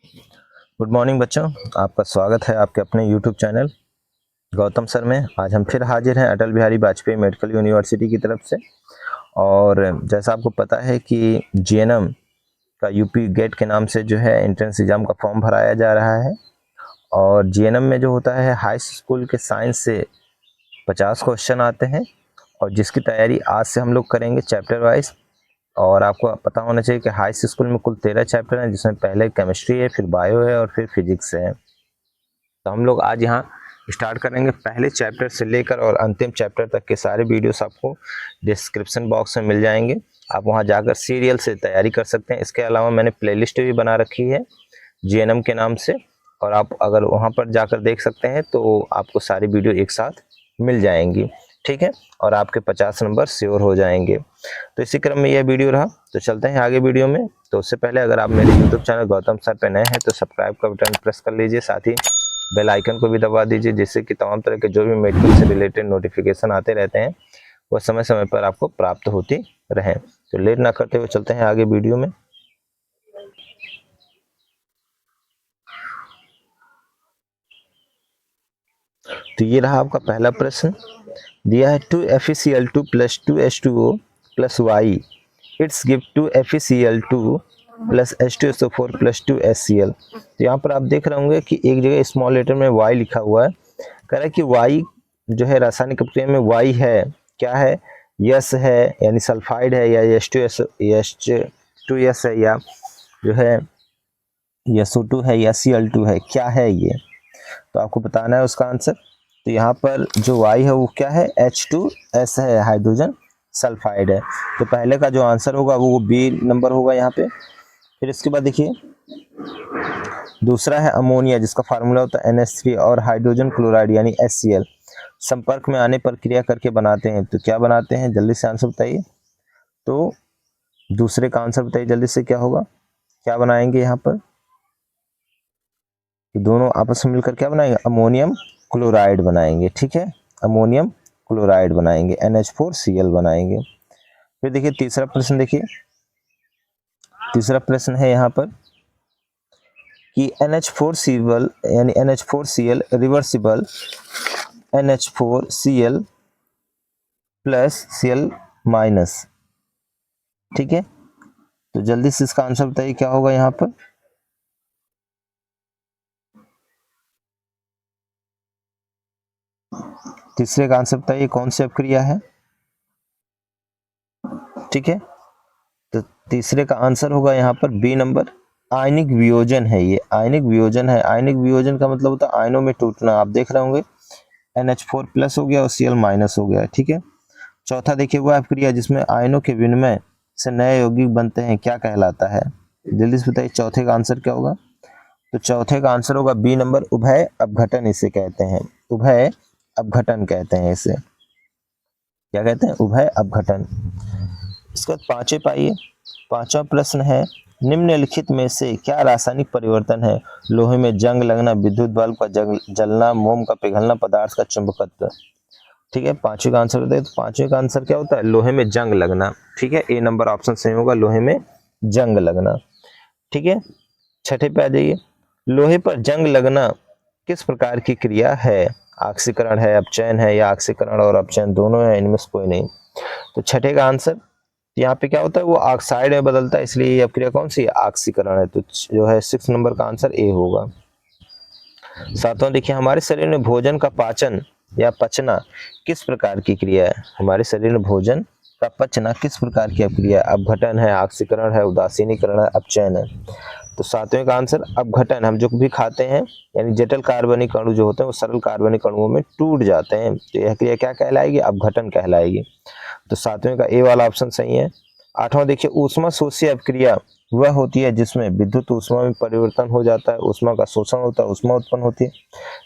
Good morning बच्चों, आपका स्वागत है आपके अपने यूट्यूब चैनल गौतम सर में। आज हम फिर हाजिर हैं अटल बिहारी वाजपेयी मेडिकल यूनिवर्सिटी की तरफ से। और जैसा आपको पता है कि जीएनएम का यूपी गेट के नाम से जो है एंट्रेंस एग्ज़ाम का फॉर्म भराया जा रहा है। और जीएनएम में जो होता है हाई स्कूल के साइंस से 50 क्वेश्चन आते हैं और जिसकी तैयारी आज से हम लोग करेंगे चैप्टर वाइज। और आपको पता होना चाहिए कि हाई स्कूल में कुल 13 चैप्टर हैं, जिसमें पहले केमिस्ट्री है, फिर बायो है और फिर फिजिक्स है। तो हम लोग आज यहाँ स्टार्ट करेंगे पहले चैप्टर से लेकर और अंतिम चैप्टर तक के सारे वीडियोस आपको डिस्क्रिप्शन बॉक्स में मिल जाएंगे। आप वहाँ जाकर सीरियल से तैयारी कर सकते हैं। इसके अलावा मैंने प्लेलिस्ट भी बना रखी है जीएनएम के नाम से, और आप अगर वहाँ पर जाकर देख सकते हैं तो आपको सारी वीडियो एक साथ मिल जाएंगी, ठीक है। और आपके 50 नंबर श्योर हो जाएंगे। तो इसी क्रम में यह वीडियो रहा, तो चलते हैं आगे वीडियो में। तो उससे पहले अगर आप मेरे यूट्यूब चैनल गौतम सर पे नए हैं तो सब्सक्राइब का बटन प्रेस कर लीजिए, साथ ही बेल आइकन को भी दबा दीजिए, जिससे कि तमाम तरह के जो भी मेडिकल से रिलेटेड नोटिफिकेशन आते रहते हैं वह समय समय पर आपको प्राप्त होती रहें। तो लेट ना करते हुए चलते हैं आगे वीडियो में। तो ये रहा आपका पहला प्रश्न, दिया है 2FeCl2 + 2H2O + Y it's give 2FeCl2 + H2SO4 + 2HCl। तो यहाँ पर आप देख रहे होंगे कि एक जगह स्मॉल लेटर में Y लिखा हुआ है। कह रहा है कि Y जो है रासायनिक अभिक्रिया में Y है, क्या है, यस है यानी सल्फाइड है, या H2S है, या जो है SO2 है, या Cl2 है, क्या है ये, तो आपको बताना है उसका आंसर। तो यहाँ पर जो Y है वो क्या है, H2S है, हाइड्रोजन सल्फाइड है। तो पहले का जो आंसर होगा वो बी नंबर होगा यहाँ पे। फिर इसके बाद देखिए दूसरा है अमोनिया, जिसका फार्मूला होता है NH3 और हाइड्रोजन क्लोराइड यानी HCl संपर्क में आने पर क्रिया करके बनाते हैं। तो क्या बनाते हैं, जल्दी से आंसर बताइए। तो दूसरे का आंसर बताइए जल्दी से, क्या होगा, क्या बनाएंगे यहाँ पर, दोनों आपस में मिलकर क्या बनाएंगे, अमोनियम क्लोराइड बनाएंगे, ठीक है, अमोनियम क्लोराइड बनाएंगे, NH4Cl बनाएंगे। फिर देखिए तीसरा प्रश्न, देखिए तीसरा प्रश्न है यहाँ पर कि NH4Cl यानी NH4Cl reversible NH4Cl plus Cl minus, ठीक है। तो जल्दी से इसका आंसर बताइए क्या होगा यहाँ पर। तीसरे का आंसर बताइए कौन सी अपक्रिया है, ठीक है। तो तीसरे का आंसर होगा यहाँ पर बी नंबर, आयनिक वियोजन है। ये आयनिक वियोजन है। आयनिक वियोजन का मतलब होता है आयनों में टूटना। आप देख रहे होंगे NH4 प्लस हो गया और Cl माइनस हो गया, ठीक है। चौथा देखिए वह अपक्रिया जिसमें आयनों के विनिमय से नए यौगिक बनते हैं, क्या कहलाता है, जल्दी से बताइए चौथे का आंसर क्या होगा। तो चौथे का आंसर होगा बी नंबर, उभय अपघटन इसे कहते हैं, उभय अपघटन कहते हैं इसे, क्या कहते हैं, उभय अपघटन। इसके बाद पांचवें पाइए, पांचवा प्रश्न है निम्नलिखित में से क्या रासायनिक परिवर्तन है, लोहे में जंग लगना, विद्युत बल्ब का जलना, मोम का पिघलना, पदार्थ का चुंबकत्व, ठीक है। पांचवें का आंसर बताइए। तो पांचवें का आंसर क्या होता है, लोहे में जंग लगना, ठीक है, ए नंबर ऑप्शन सही होगा, लोहे में जंग लगना, ठीक है। छठे पे आ जाइए, लोहे पर जंग लगना किस प्रकार की क्रिया है, ऑक्सीकरण है, अपचयन है, या ऑक्सीकरण और अपचयन दोनों है, इनमें से कोई नहीं। तो छठे का आंसर यहाँ पे क्या होता है, वो ऑक्साइड में बदलता है, इसलिए ये अपक्रिया कौन सी है, ऑक्सीकरण है। तो जो है 6 नंबर का आंसर ए होगा। सातवां देखिए, हमारे शरीर में भोजन का पाचन या पचना किस प्रकार की क्रिया है, हमारे शरीर में भोजन का पचना किस प्रकार की क्रिया है, अपघटन है, ऑक्सीकरण है, उदासीनीकरण है, अपचयन है। तो सातवें का आंसर अपघटन, हम जो भी खाते हैं यानी जटिल कार्बनिक अणु जो होते हैं वो सरल कार्बनिक अणुओं में टूट जाते हैं, तो यह क्रिया क्या कहलाएगी, अपघटन कहलाएगी। तो सातवें का ए वाला ऑप्शन सही है। आठवां देखिए, ऊष्मा शोषी अपक्रिया वह होती है जिसमें विद्युत ऊष्मा में परिवर्तन हो जाता है, ऊष्मा का शोषण होता है, ऊष्मा उत्पन्न होती है,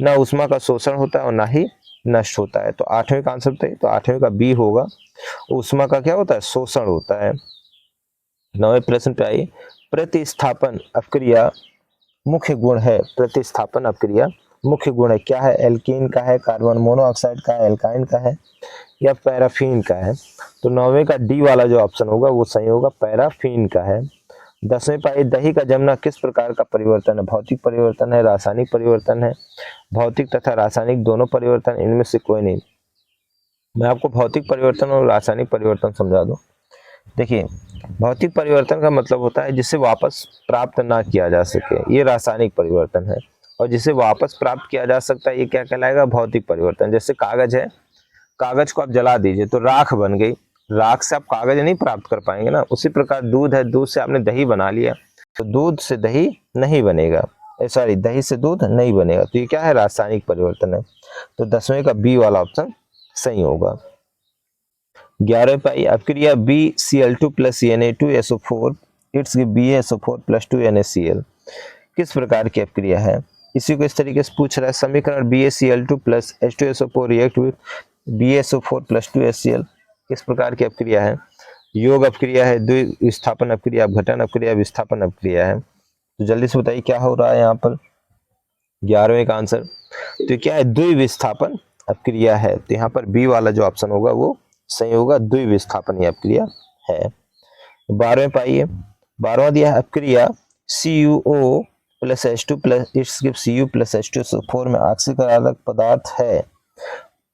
ना ऊष्मा का शोषण होता है और ना ही नष्ट होता है। तो आठवें का आंसर बताइए। तो आठवें का बी होगा, ऊष्मा का क्या होता है, शोषण होता है। नौवें प्रश्न पे आइए, प्रतिस्थापन अपक्रिया मुख्य गुण है, प्रतिस्थापन अपक्रिया मुख्य गुण है, क्या है, एल्कीन का है, कार्बन मोनोऑक्साइड का है, एल्काइन का है, या पैराफीन का है। तो नौवें का डी वाला जो ऑप्शन होगा वो सही होगा, पैराफीन का है। 10वें पाई दही का जमना किस प्रकार का परिवर्तन है? भौतिक परिवर्तन है, रासायनिक परिवर्तन है? भौतिक तथा रासायनिक दोनों परिवर्तन, इनमें से कोई नहीं। मैं आपको भौतिक परिवर्तन और रासायनिक परिवर्तन समझा दूं। देखिए, भौतिक परिवर्तन का मतलब होता है जिसे वापस प्राप्त ना किया जा सके, ये रासायनिक परिवर्तन है। और जिसे वापस प्राप्त किया जा सकता है, ये क्या कहलाएगा? भौतिक परिवर्तन। जैसे कागज है, कागज को आप जला दीजिए तो राख बन गई, राख से आप कागज नहीं प्राप्त कर पाएंगे ना। उसी प्रकार दूध है, दूध से आपने दही बना लिया तो दूध से दही नहीं बनेगा, सॉरी, दही से दूध नहीं बनेगा। तो ये क्या है? रासायनिक परिवर्तन है। तो 10वें का बी वाला ऑप्शन सही होगा। 11 पाई अपक्रिया BCl2 plus Na2SO4 it's BaSO4 plus 2 NaCl किस प्रकार की अपक्रिया है? इसी को इस तरीके से पूछ रहा है। समीकरण BaCl2 plus H2SO4 react with BaSO4 plus 2 HCl किस प्रकार की अपक्रिया है? योग अपक्रिया है, द्विविस्थापन अपक्रिया, अपघटन अपक्रिया, विस्थापन अपक्रिया है। तो जल्दी से बताइए क्या हो रहा है यहाँ पर 11वें का आंसर। तो क्या है? द्विविस्थापन अपक्रिया है। तो यहाँ पर बी वाला जो ऑप्शन होगा वो सही होगा, द्विविस्थापन अपक्रिया है। 12वें पाइए, 12वां दिया है अपक्रिया CuO plus H2 plus it's Cu plus H2SO4 में ऑक्सीकरण पदार्थ है।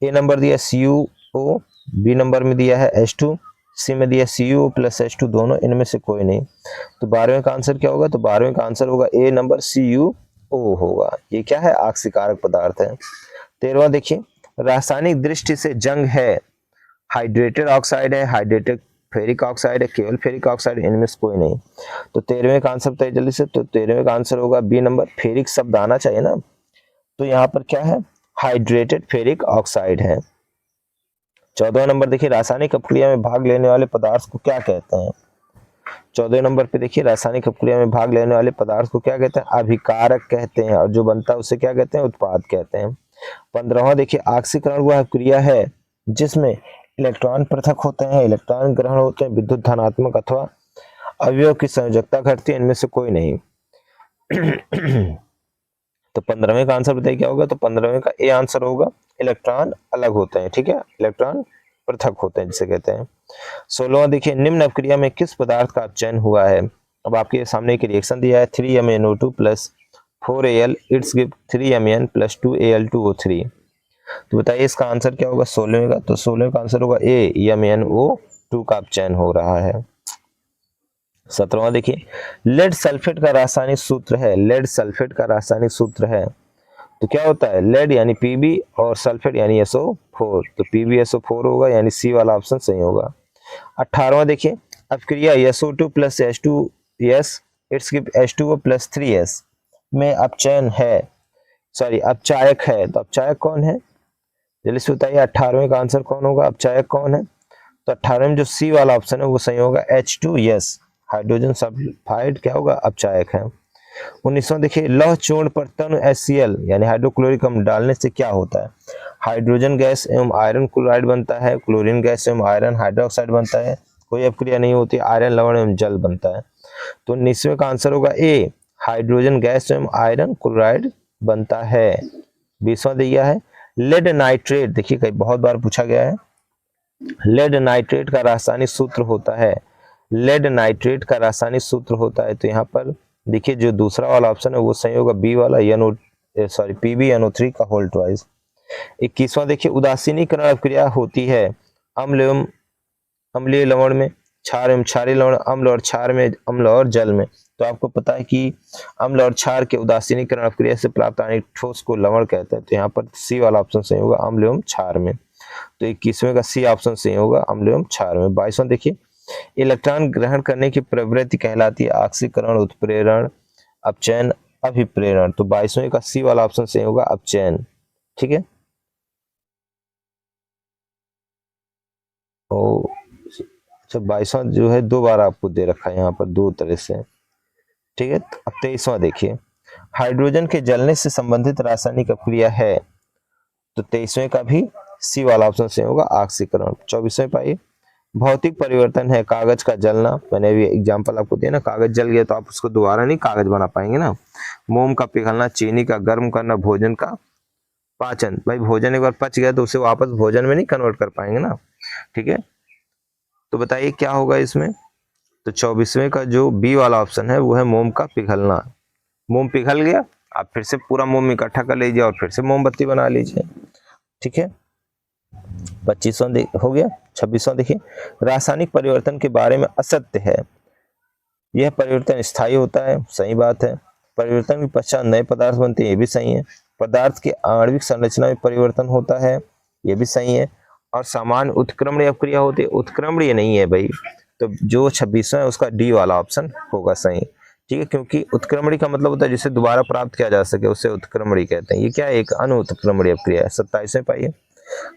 ए नंबर दिया CuO, बी नंबर में दिया है H2, सी में दिया CuO प्लस H2, दोनों इनमें से कोई नहीं। तो 12वें का आंसर क्या होगा? तो 12वें का आंसर होगा ए नंबर CuO होगा। ये क्या है? ऑक्सीकारक पदार्थ है। 13वां देखिए, रासायनिक दृष्टि से जंग है, हाइड्रेटेड ऑक्साइड है, हाइड्रेटेड फेरिक ऑक्साइड है, केवल फेरिक ऑक्साइड, इनमें से कोई नहीं। तो 13वें का आंसर बताइए जल्दी से। तो 13वें का आंसर होगा बी नंबर, फेरिक शब्द आना चाहिए ना। तो यहाँ पर क्या है? हाइड्रेटेड फेरिक ऑक्साइड है। 14वां नंबर देखिए, रासायनिक अपक्रिया में भाग लेने वाले पदार्थ को क्या कहते हैं? 14वें नंबर पे देखिए, रासायनिक अपक्रिया में भाग लेने वाले पदार्थ को क्या कहते हैं? अभिकारक कहते हैं। और जो बनता है उसे क्या कहते हैं? उत्पाद कहते हैं। 15वां देखिए, ऑक्सीकरण वह क्रिया है जिसमें इलेक्ट्रॉन पृथक होते हैं, इलेक्ट्रॉन ग्रहण होते हैं, विद्युत धनात्मक अथवा अवयव की संयोजकता घटती है, इनमें से कोई नहीं। तो 15वें का आंसर बताइए क्या होगा? तो 15वें का ए आंसर होगा, इलेक्ट्रॉन अलग होते हैं। ठीक है, इलेक्ट्रॉन पृथक होते हैं जिसे कहते हैं। 16वां देखिए, निम्न अपक्रिया में किस पदार्थ का अपचयन हुआ है? अब आपके सामने एक रिएक्शन दिया है 3MnO2 plus 4Al it's give 3Mn plus 2Al2O3। तो बताइए इसका आंसर क्या होगा 16वें का? तो 16वें का आंसर होगा ए, MnO2 का अपचयन हो रहा है। 17वां देखिए, लेड सल्फेट का रासायनिक सूत्र है, लेड सल्फेट का रासायनिक सूत्र है। तो क्या होता है? लेड यानी Pb और सल्फेट यानी SO4, तो PbSO4 होगा, यानी सी वाला ऑप्शन सही होगा। 18वां देखिए, अपक्रिया SO2 plus H2S it's give H2O plus 3S में अपचयन है, सॉरी अपचायक है। तो अपचायक कौन है जल्दी से बताइए? 18वें का आंसर कौन होगा? अपचायक कौन है? तो 18वें में जो सी वाला ऑप्शन है वो सही होगा, H2S, हाइड्रोजन सल्फाइड क्या होगा? अपचायक है। 19वां देखिए, लौह चूर्ण पर तनु HCl यानी हाइड्रोक्लोरिक अम्ल डालने से क्या होता है? हाइड्रोजन गैस एवं आयरन क्लोराइड बनता है, क्लोरीन गैस एवं आयरन हाइड्रोक्साइड बनता है, कोई अपक्रिया नहीं होती, आयरन लवण एवं जल बनता है। तो 19वें का आंसर होगा ए, हाइड्रोजन गैस एवं आयरन क्लोराइड बनता है। 20वां दिया है, लेड नाइट्रेट, देखिए कई बहुत बार पूछा गया है, लेड नाइट्रेट का रासायनिक सूत्र होता है, लेड नाइट्रेट का रासायनिक सूत्र होता है। तो यहाँ पर देखिए जो दूसरा वाला ऑप्शन है वो सही होगा, बी वाला, PbNO3 का होल ट्वाइस। 21वां देखिए, उदासीनीकरण अपक्रिया होती है अम्ल एवं अम्लीय लवण में, क्षार एवं क्षारीय लवण, अम्ल और क्षार में, अम्ल और जल में। तो आपको पता है कि अम्ल और क्षार के उदासीनीकरण अपक्रिया से प्राप्त आणविक ठोस को लवण कहते हैं। तो यहाँ पर सी वाला ऑप्शन सही होगा, अम्ल एवं क्षार में। तो 21वें का सी ऑप्शन सही होगा, अम्ल एवं क्षार में। 22वां देखिए, इलेक्ट्रॉन ग्रहण करने की प्रवृत्ति कहलाती है ऑक्सीकरण, उत्प्रेरण, अपचयन, अभिप्रेरण। तो 22वें का सी वाला ऑप्शन सही होगा, अपचयन। ठीक है, तो अच्छा 22वां जो है दो बार आपको दे रखा है यहाँ पर दो तरह से। ठीक है, तो अब 23वां देखिए, हाइड्रोजन के जलने से संबंधित रासायनिक अपक्रिया है। तो 23वें का भी सी वाला ऑप्शन सही होगा, ऑक्सीकरण। 24वें पाइए, भौतिक परिवर्तन है कागज का जलना। मैंने अभी एग्जांपल आपको दिया ना, कागज जल गया तो आप उसको दोबारा नहीं कागज बना पाएंगे ना। मोम का पिघलना, चीनी का गर्म करना, भोजन का पाचन, भाई भोजन एक बार पच गया तो उसे वापस भोजन में नहीं कन्वर्ट कर पाएंगे ना। ठीक है, तो बताइए क्या होगा इसमें? तो 24वें का जो बी वाला ऑप्शन है वो है मोम का पिघलना। मोम पिघल गया, आप फिर से पूरा मोम इकट्ठा कर लीजिए और फिर से मोमबत्ती बना लीजिए। ठीक है, 25वां हो गया। 26वां देखिए, रासायनिक परिवर्तन के बारे में असत्य है। यह परिवर्तन स्थायी होता है, सही बात है। परिवर्तन के पश्चात नए पदार्थ बनते हैं, ये भी सही है। पदार्थ के आणविक संरचना में परिवर्तन होता है, ये भी सही है। और सामान्य उत्क्रमणीय अपक्रिया होती है, उत्क्रमणीय नहीं है भाई, तो जो 26वां है उसका डी वाला ऑप्शन होगा सही। ठीक है, क्योंकि उत्क्रमणी का मतलब होता है जिसे दोबारा प्राप्त किया जा सके, उसे उत्क्रमणी कहते हैं। ये क्या है, एक अनुत्क्रमणीय अपक्रिया है। 27वें पाइए,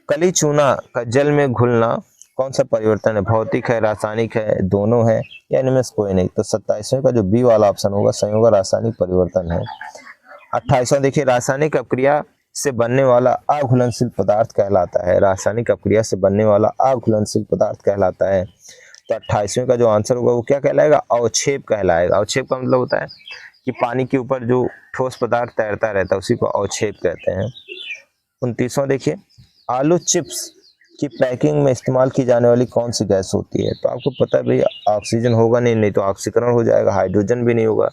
कली चूना का जल में घुलना कौन सा परिवर्तन है, भौतिक है, रासायनिक है, दोनों है, या इनमें से कोई नहीं। तो 27वें का जो बी वाला ऑप्शन होगा सही होगा, रासायनिक परिवर्तन है। 28वां देखिए, रासायनिक अपक्रिया से बनने वाला अघुलनशील पदार्थ कहलाता है। रासायनिक अपक्रिया से बनने वाला अघुलनशील पदार्थ कहलाता है। तो 28वें का जो आंसर होगा वो क्या कहलाएगा, अवक्षेप कहलाएगा। अवक्षेप का मतलब होता है कि पानी के ऊपर जो ठोस पदार्थ तैरता रहता है उसी को अवक्षेप कहते हैं। 29वां देखिए, आलू चिप्स की पैकिंग में इस्तेमाल की जाने वाली कौन सी गैस होती है। तो आपको पता है भाई, ऑक्सीजन होगा नहीं, नहीं तो ऑक्सीकरण हो जाएगा, हाइड्रोजन भी नहीं होगा,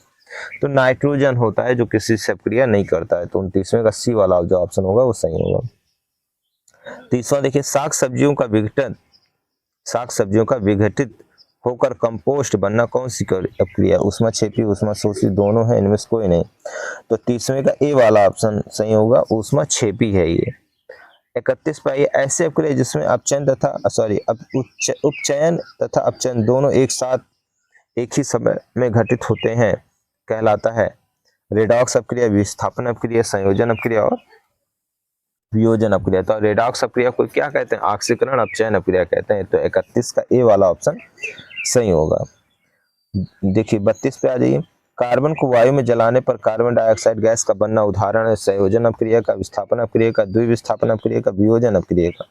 तो नाइट्रोजन होता है जो किसी से अपक्रिया नहीं करता है। तो 29वें का सी वाला जो ऑप्शन होगा वो सही होगा। 30वां देखिए, साग सब्जियों का विघटित होकर कंपोस्ट बनना कौन सी अपक्रिया, ऊष्माक्षेपी, ऊष्माशोषी, दोनों है, इनमें से कोई नहीं। तो 30वें का ए वाला ऑप्शन सही होगा, ऊष्माक्षेपी है ये। 31 पाइए, ऐसे अपक्रिया जिसमें अपचयन तथा उपचयन तथा अपचयन दोनों एक साथ एक ही समय में घटित होते हैं कहलाता है। रेडॉक्स अपक्रिया, विस्थापन अपक्रिया, संयोजन अपक्रिया और वियोजन अपक्रिया। तो रेडॉक्स अपक्रिया को क्या कहते हैं, ऑक्सीकरण अपचयन अपक्रिया कहते हैं। तो 31 का ए वाला ऑप्शन सही होगा। देखिए 32 पे आ जाइए, कार्बन को वायु में जलाने पर कार्बन डाइऑक्साइड गैस का बनना उदाहरण है संयोजन अपक्रिया का, विस्थापन अपक्रिया का, द्विविस्थापन अपक्रिया का, वियोजन अपक्रिया का।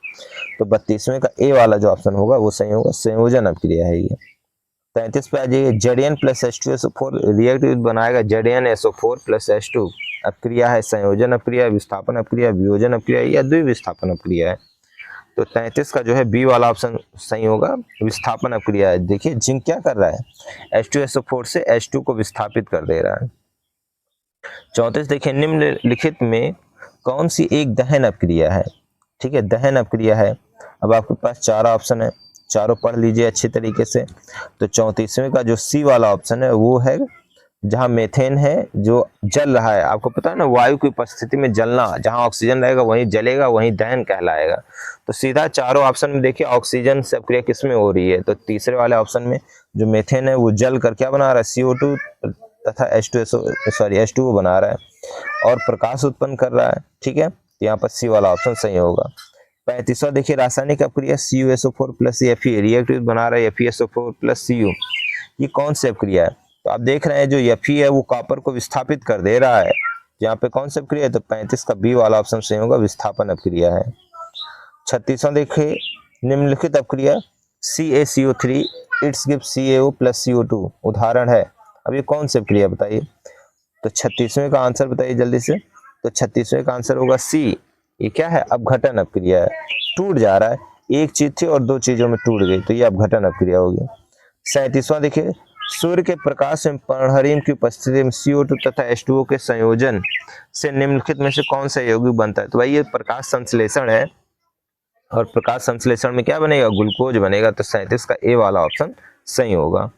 तो 32वें का ए वाला जो ऑप्शन होगा वो सही होगा, संयोजन अपक्रिया है ये। 33 पे आ जाइए, Zn+H2SO4 रिएक्ट बनाएगा Zn+SO4+H2, अपक्रिया है संयोजन अपक्रिया, विस्थापन अपक्रिया, वियोजन अपक्रिया या द्विविस्थापन अपक्रिया है। तो 33 का जो है बी वाला ऑप्शन सही होगा, विस्थापन अपक्रिया है। देखिए जिंक क्या कर रहा है, H2SO4 से H2 को विस्थापित कर दे रहा है। 34 देखिए, निम्नलिखित में कौन सी एक दहन अपक्रिया है। ठीक है, दहन अपक्रिया है। अब आपके पास चार ऑप्शन है, चारों पढ़ लीजिए अच्छे तरीके से। तो 34वें का जो सी वाला ऑप्शन है वो है जहां मेथेन है जो जल रहा है। आपको पता है ना, वायु की उपस्थिति में जलना, जहां ऑक्सीजन रहेगा वहीं जलेगा, वहीं दहन कहलाएगा। तो सीधा चारों ऑप्शन में देखिए ऑक्सीजन से अपक्रिया किस में हो रही है, तो तीसरे वाले ऑप्शन में जो मेथेन है वो जल कर क्या बना रहा है, CO2 तथा H2O बना रहा है और प्रकाश उत्पन्न कर रहा है। ठीक है, तो यहाँ पर सी वाला ऑप्शन सही होगा। 35वां देखिए, रासायनिक अपक्रिया CuSO4 प्लस Fe रिएक्टिव बना रहा है FeSO4 प्लस Cu, ये कौन सी अपक्रिया है। तो आप देख रहे हैं जो Fe है वो कॉपर को विस्थापित कर दे रहा है, यहाँ पे कौन सी अपक्रिया है, तो 35 का बी वाला ऑप्शन सही होगा, विस्थापन अपक्रिया है। 36वां देखिए, निम्नलिखित अपक्रिया CaCO3 it's give CaO plus CO2 उदाहरण है। अब ये कौन सी अपक्रिया बताइए, तो 36वें का आंसर बताइए जल्दी से। तो 36वें का आंसर होगा सी, ये क्या है, अपघटन अपक्रिया है। टूट जा रहा है, एक चीज थी और दो चीजों में टूट गई, तो ये अपघटन अपक्रिया होगी। 37वां देखिए, सूर्य के प्रकाश में पर्णहरिम की उपस्थिति में CO2 तथा H2O के संयोजन से निम्नलिखित में से कौन सा यौगिक बनता है। तो भाई ये प्रकाश संश्लेषण है और प्रकाश संश्लेषण में क्या बनेगा, ग्लूकोज बनेगा। तो 37 का ए वाला ऑप्शन सही होगा।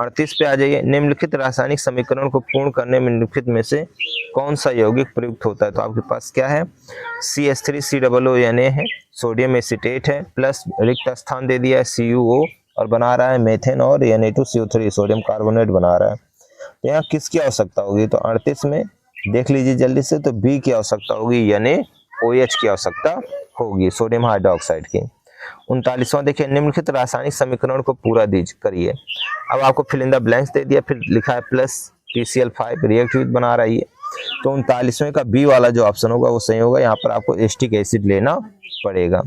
38 पे आ जाइए, निम्नलिखित रासायनिक समीकरण को पूर्ण करने में निम्नलिखित में से कौन सा यौगिक प्रयुक्त होता है। तो आपके पास क्या है, CH3COONA है, सोडियम एसीटेट है, प्लस रिक्त स्थान दे दिया है CuO और बना रहा है मेथेन और Na2CO3 सोडियम कार्बोनेट बना रहा है। तो यहाँ किसकी आवश्यकता होगी, तो 38 में देख लीजिए जल्दी से, तो बी की आवश्यकता होगी, यानी OH की आवश्यकता होगी, सोडियम हाइड्रोक्साइड की। 39वां देखिए, निम्नलिखित रासायनिक समीकरण को पूरा करिए। अब आपको फिल इन द ब्लैंक्स दे दिया, फिर लिखा है प्लस PCl5 रिएक्टिव बना रही है। तो 39वें का बी वाला जो ऑप्शन होगा वो सही होगा, यहाँ पर आपको एस्टिक एसिड लेना पड़ेगा।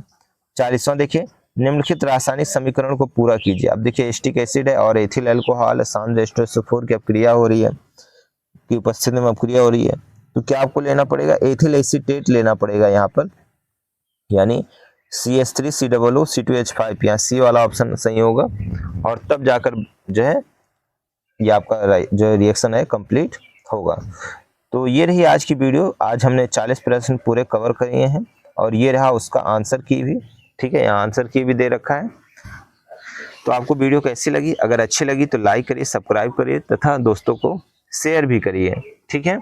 40वां देखिए, निम्नलिखित रासायनिक समीकरण को पूरा कीजिए। अब देखिए एस्टिक एसिड है और एथिल अल्कोहल सांद्र H2SO4 की अपक्रिया हो रही है, की उपस्थिति में अपक्रिया हो रही है। तो क्या आपको लेना पड़ेगा, एथिल एसीटेट लेना पड़ेगा यहाँ पर, यानी CH3 COO C2H5, यहाँ C वाला ऑप्शन सही होगा और तब जाकर जो है ये आपका जो रिएक्शन है कंप्लीट होगा। तो ये रही आज की वीडियो। आज हमने 40 प्रश्न पूरे कवर किए हैं और ये रहा उसका आंसर की भी, ठीक है, यहाँ आंसर की भी दे रखा है। तो आपको वीडियो कैसी लगी? अगर अच्छी लगी तो लाइक करिए, सब्सक्राइब करिए तथा दोस्तों को शेयर भी करिए, ठीक है।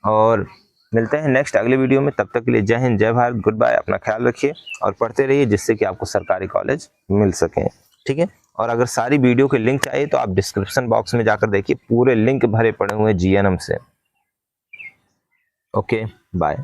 और मिलते हैं नेक्स्ट अगले वीडियो में, तब तक के लिए जय हिंद, जय भारत, गुड बाय। अपना ख्याल रखिए और पढ़ते रहिए जिससे कि आपको सरकारी कॉलेज मिल सके, ठीक है। और अगर सारी वीडियो के लिंक चाहिए तो आप डिस्क्रिप्शन बॉक्स में जाकर देखिए, पूरे लिंक भरे पड़े हुए हैं GNM से। Okay, bye.